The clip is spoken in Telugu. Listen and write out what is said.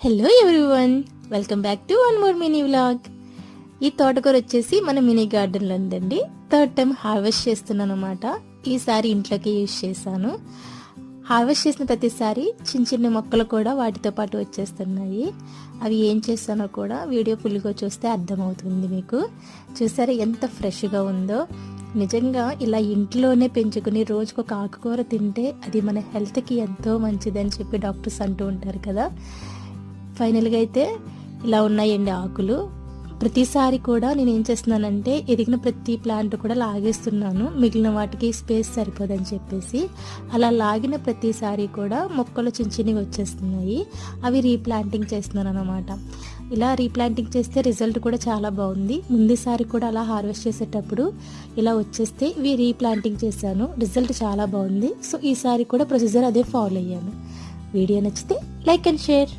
Hello everyone, welcome back to one more mini vlog. ఈ తోటకూర వచ్చేసి మన మినీ గార్డెన్లో ఉందండి. థర్డ్ టైం హార్వెస్ట్ చేస్తున్నాను అనమాట. ఈసారి ఇంట్లోకి యూజ్ చేశాను. హార్వెస్ట్ చేసిన ప్రతిసారి చిన్న చిన్న మొక్కలు కూడా వాటితో పాటు వచ్చేస్తున్నాయి. అవి ఏం చేస్తానో కూడా వీడియో ఫుల్గా చూస్తే అర్థమవుతుంది మీకు. చూసారా ఎంత ఫ్రెష్గా ఉందో. నిజంగా ఇలా ఇంట్లోనే పెంచుకుని రోజుకు ఒక ఆకుకూర తింటే అది మన హెల్త్కి ఎంతో మంచిదని చెప్పి డాక్టర్స్ అంటూ ఉంటారు కదా. ఫైనల్గా అయితే ఇలా ఉన్నాయండి ఆకులు. ప్రతిసారి కూడా నేను ఏం చేస్తున్నానంటే ఎదిగిన ప్రతి ప్లాంట్ కూడా లాగేస్తున్నాను, మిగిలిన వాటికి స్పేస్ సరిపోదని చెప్పేసి. అలా లాగిన ప్రతిసారి కూడా మొక్కలు చిన్న చిన్నవి వచ్చేస్తున్నాయి. అవి రీప్లాంటింగ్ చేస్తున్నాను అనమాట. ఇలా రీప్లాంటింగ్ చేస్తే రిజల్ట్ కూడా చాలా బాగుంది. ముందుసారి కూడా అలా హార్వెస్ట్ చేసేటప్పుడు ఇలా వచ్చేస్తే ఇవి రీప్లాంటింగ్ చేశాను, రిజల్ట్ చాలా బాగుంది. సో ఈసారి కూడా ప్రొసీజర్ అదే ఫాలో అయ్యాను. వీడియో నచ్చితే లైక్ అండ్ షేర్.